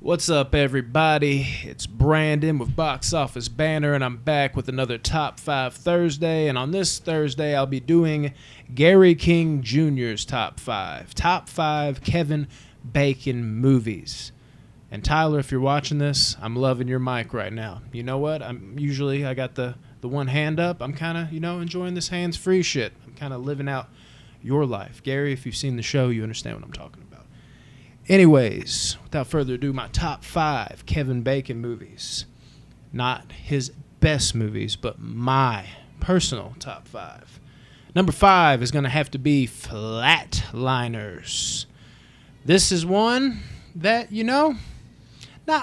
What's up, everybody? It's Brandon with Box Office Banner, and I'm back with another Top 5 Thursday. And on this Thursday, I'll be doing Gary King Jr.'s Top 5. Top 5 Kevin Bacon movies. And Tyler, if you're watching this, I'm loving your mic right now. You know what? I got the one hand up. I'm kind of, enjoying this hands-free shit. I'm kind of living out your life. Gary, if you've seen the show, you understand what I'm talking about. Anyways, without further ado, my top 5 Kevin Bacon movies. Not his best movies, but my personal top 5. Number 5 is going to have to be Flatliners. This is one that, not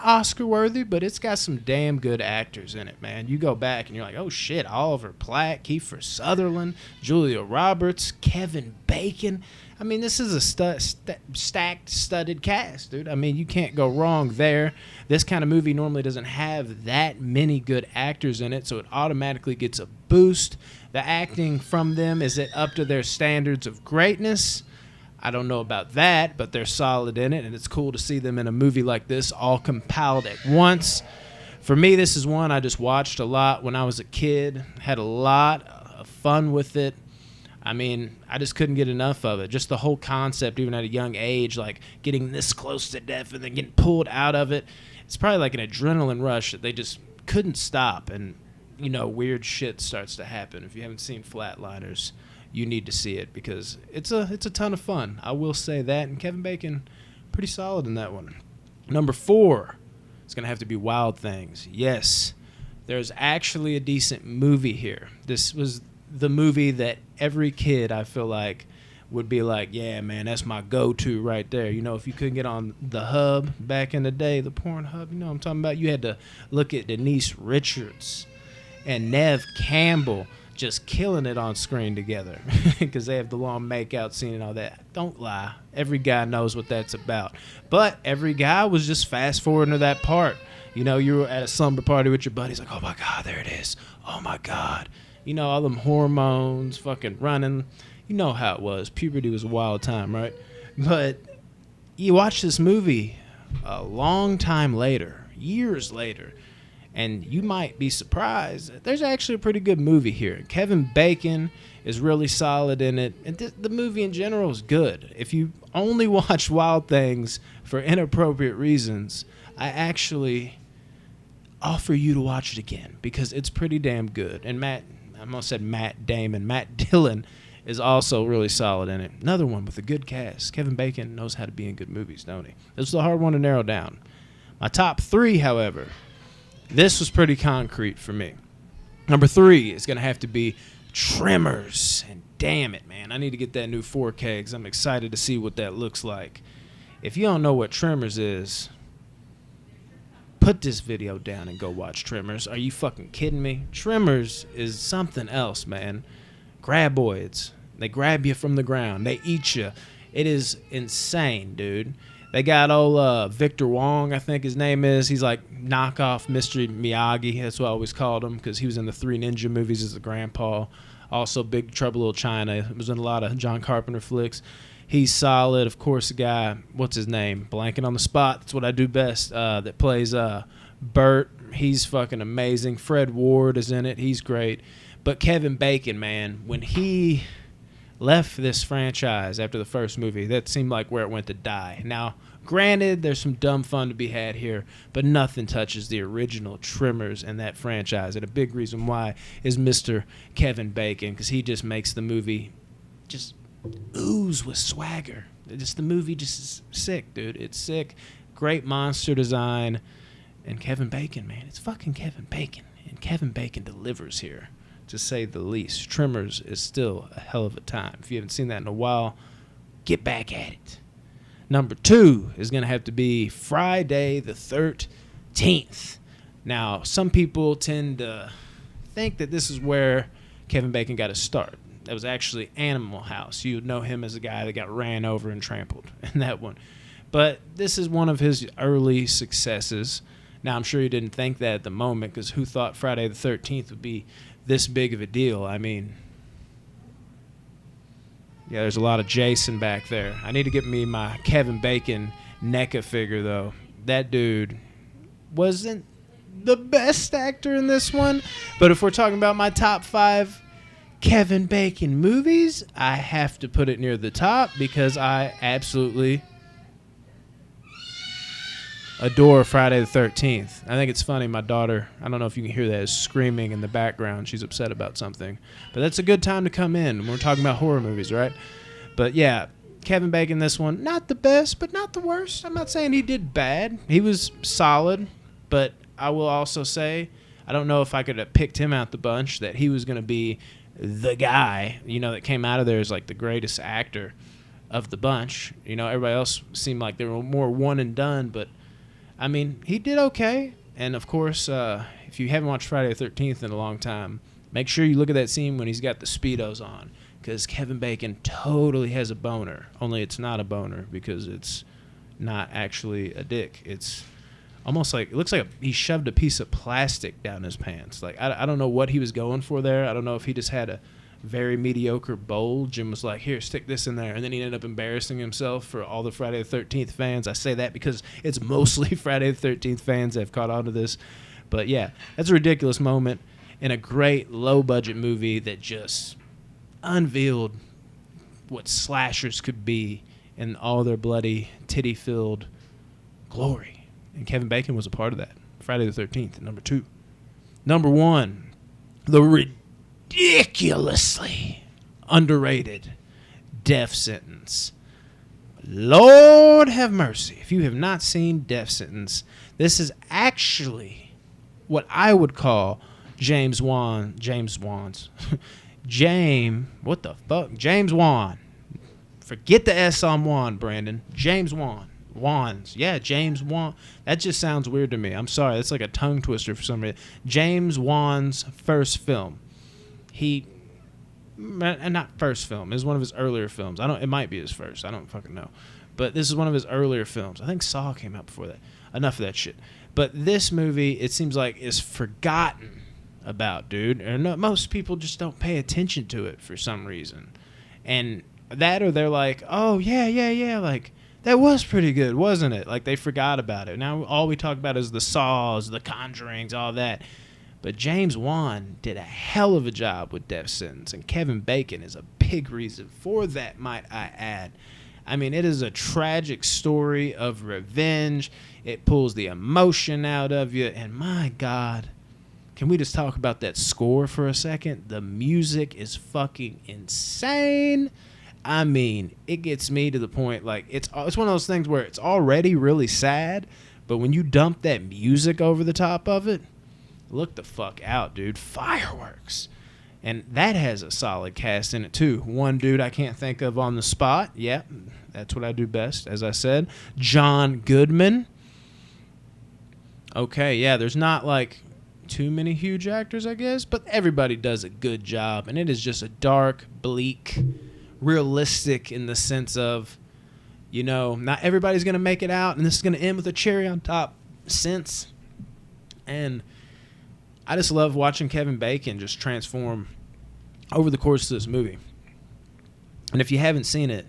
Oscar-worthy, but it's got some damn good actors in it, man. You go back and you're like, oh shit, Oliver Platt, Kiefer Sutherland, Julia Roberts, Kevin Bacon. I mean, this is a stacked, studded cast, dude. I mean, you can't go wrong there. This kind of movie normally doesn't have that many good actors in it, so it automatically gets a boost. The acting from them, is it up to their standards of greatness? I don't know about that, but they're solid in it, and it's cool to see them in a movie like this all compiled at once. For me, this is one I just watched a lot when I was a kid, had a lot of fun with it. I mean, I just couldn't get enough of it. Just the whole concept, even at a young age, like getting this close to death and then getting pulled out of it. It's probably like an adrenaline rush that they just couldn't stop. And, weird shit starts to happen. If you haven't seen Flatliners, you need to see it because it's a ton of fun. I will say that. And Kevin Bacon, pretty solid in that one. Number 4 is going to have to be Wild Things. Yes, there's actually a decent movie here. This was the movie that every kid, I feel like, would be like, yeah, man, that's my go-to right there. If you couldn't get on the hub back in the day, the porn hub, what I'm talking about? You had to look at Denise Richards and Neve Campbell just killing it on screen together because they have the long make-out scene and all that. Don't lie. Every guy knows what that's about. But every guy was just fast-forwarding to that part. You were at a slumber party with your buddies, like, oh, my God, there it is. Oh, my God. All them hormones fucking running. You know how it was. Puberty was a wild time, right? But you watch this movie a long time later, years later, and you might be surprised. There's actually a pretty good movie here. Kevin Bacon is really solid in it. And the movie in general is good. If you only watch Wild Things for inappropriate reasons, I actually offer you to watch it again because it's pretty damn good. And I almost said Matt Damon. Matt Dillon is also really solid in it. Another one with a good cast. Kevin Bacon knows how to be in good movies, don't he? This is a hard one to narrow down. My top 3, however, this was pretty concrete for me. Number 3 is going to have to be Tremors. And damn it, man, I need to get that new 4K because I'm excited to see what that looks like. If you don't know what Tremors is, put this video down and go watch Tremors. Are you fucking kidding me? Tremors is something else, man. Graboids. They grab you from the ground. They eat you. It is insane, dude. They got old Victor Wong, I think his name is. He's like knockoff Mr. Miyagi. That's what I always called him because he was in the 3 Ninja movies as a grandpa. Also Big Trouble in Little China. He was in a lot of John Carpenter flicks. He's solid. Of course, the guy, what's his name? Blanking on the spot. That's what I do best. That plays Bert. He's fucking amazing. Fred Ward is in it. He's great. But Kevin Bacon, man, when he left this franchise after the first movie, that seemed like where it went to die. Now, granted, there's some dumb fun to be had here, but nothing touches the original Tremors in that franchise. And a big reason why is Mr. Kevin Bacon, because he just makes the movie just ooze with swagger. The movie just is sick, dude. It's sick. Great monster design. And Kevin Bacon, man, it's fucking Kevin Bacon. And Kevin Bacon delivers here, to say the least. Tremors is still a hell of a time. If you haven't seen that in a while, get back at it. Number 2 is going to have to be Friday the 13th. Now, some people tend to think that this is where Kevin Bacon got his start. That was actually Animal House. You would know him as a guy that got ran over and trampled in that one. But this is one of his early successes. Now, I'm sure you didn't think that at the moment because who thought Friday the 13th would be this big of a deal? I mean, yeah, there's a lot of Jason back there. I need to get me my Kevin Bacon NECA figure, though. that dude wasn't the best actor in this one. But if we're talking about my top 5 Kevin Bacon movies, I have to put it near the top because I absolutely adore Friday the 13th. I think it's funny. My daughter, I don't know if you can hear that, is screaming in the background. She's upset about something. But that's a good time to come in when we're talking about horror movies, right? But yeah, Kevin Bacon, this one, not the best, but not the worst. I'm not saying he did bad. He was solid, but I will also say, I don't know if I could have picked him out the bunch, that he was going to be the guy, that came out of there as like the greatest actor of the bunch. Everybody else seemed like they were more one and done, but I mean, he did okay. And of course, if you haven't watched Friday the 13th in a long time, make sure you look at that scene when he's got the Speedos on, because Kevin Bacon totally has a boner, only it's not a boner because it's not actually a dick. It's almost like, it looks like he shoved a piece of plastic down his pants. Like, I don't know what he was going for there. I don't know if he just had a very mediocre bulge and was like, here, stick this in there. And then he ended up embarrassing himself for all the Friday the 13th fans. I say that because it's mostly Friday the 13th fans that have caught on to this. But yeah, that's a ridiculous moment in a great low-budget movie that just unveiled what slashers could be in all their bloody, titty-filled glory. And Kevin Bacon was a part of that. Friday the 13th, number 2. Number 1, the ridiculously underrated Death Sentence. Lord have mercy. If you have not seen Death Sentence, this is actually what I would call James Wan. Forget the S on Wan, Brandon. James Wan. James Wan. That just sounds weird to me. I'm sorry. That's like a tongue twister for some reason. James Wan's first film. Not first film. It was one of his earlier films. It might be his first. I don't fucking know. But this is one of his earlier films. I think Saw came out before that. Enough of that shit. But this movie, it seems like, is forgotten about, dude. And most people just don't pay attention to it for some reason. And that, or they're like, oh, yeah, like, that was pretty good, wasn't it? Like, they forgot about it. Now all we talk about is the Saws, the Conjurings, all that. But James Wan did a hell of a job with Death Sentence, and Kevin Bacon is a big reason for that, might I add. I mean, it is a tragic story of revenge. It pulls the emotion out of you, and my God, can we just talk about that score for a second? The music is fucking insane. I mean, it gets me to the point, like, it's one of those things where it's already really sad, but when you dump that music over the top of it, look the fuck out, dude. Fireworks. And that has a solid cast in it, too. One dude I can't think of on the spot. Yeah, that's what I do best, as I said. John Goodman. Okay, yeah, there's not, like, too many huge actors, I guess, but everybody does a good job. And it is just a dark, bleak, realistic in the sense of, not everybody's going to make it out, and this is going to end with a cherry on top sense. And I just love watching Kevin Bacon just transform over the course of this movie. And if you haven't seen it,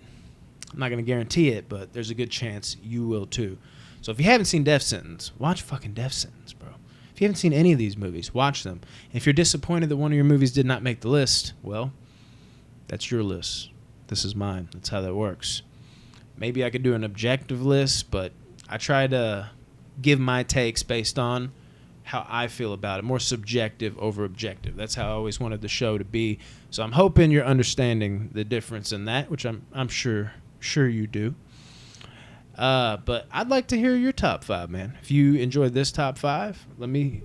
I'm not going to guarantee it, but there's a good chance you will too. So if you haven't seen Death Sentence, watch fucking Death Sentence, bro. If you haven't seen any of these movies, watch them. And if you're disappointed that one of your movies did not make the list, well, that's your list. This is mine. That's how that works. Maybe I could do an objective list, but I try to give my takes based on how I feel about it, more subjective over objective. That's how I always wanted the show to be. So I'm hoping you're understanding the difference in that, which I'm sure you do. But I'd like to hear your top 5, man. If you enjoyed this top 5, let me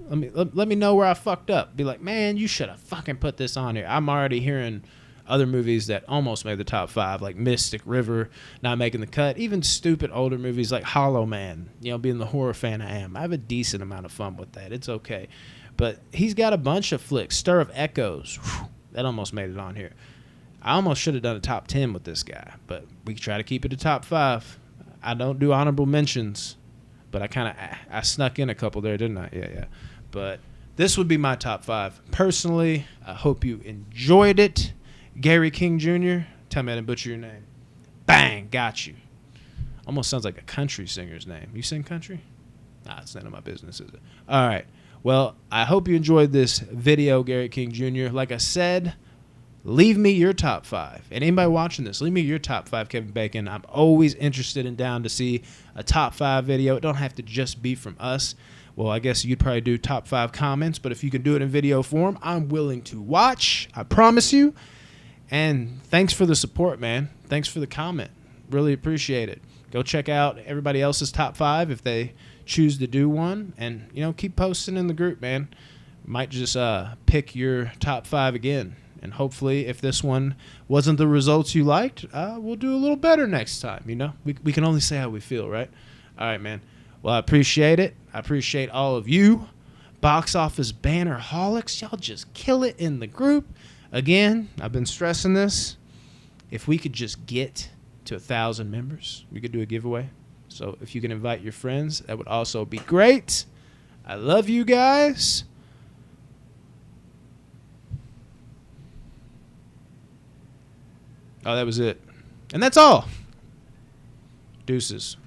know where I fucked up. Be like, man, you should have fucking put this on here. I'm already hearing other movies that almost made the top 5, like Mystic River not making the cut. Even stupid older movies like Hollow Man, being the horror fan I am. I have a decent amount of fun with that. It's okay. But he's got a bunch of flicks. Stir of Echoes, that almost made it on here. I almost should have done a top 10 with this guy, but we try to keep it a top 5. I don't do honorable mentions, but I snuck in a couple there, didn't I? Yeah. But this would be my top 5. Personally, I hope you enjoyed it. Gary King Jr., tell me I didn't butcher your name. Bang, got you. Almost sounds like a country singer's name. You sing country? Nah, it's none of my business, is it? All right. Well, I hope you enjoyed this video, Gary King Jr. Like I said, leave me your top 5. And anybody watching this, leave me your top 5 Kevin Bacon. I'm always interested and down to see a top 5 video. It don't have to just be from us. Well, I guess you'd probably do top 5 comments, but if you can do it in video form, I'm willing to watch. I promise you. And thanks for the support, man. Thanks for the comment. Really appreciate it. Go check out everybody else's top 5 if they choose to do one. And, keep posting in the group, man. Might just pick your top 5 again. And hopefully, if this one wasn't the results you liked, we'll do a little better next time, We can only say how we feel, right? All right, man. Well, I appreciate it. I appreciate all of you. Box office banner holics. Y'all just kill it in the group. Again, I've been stressing this. If we could just get to 1,000 members, we could do a giveaway. So if you can invite your friends, that would also be great. I love you guys. Oh, that was it. And that's all. Deuces.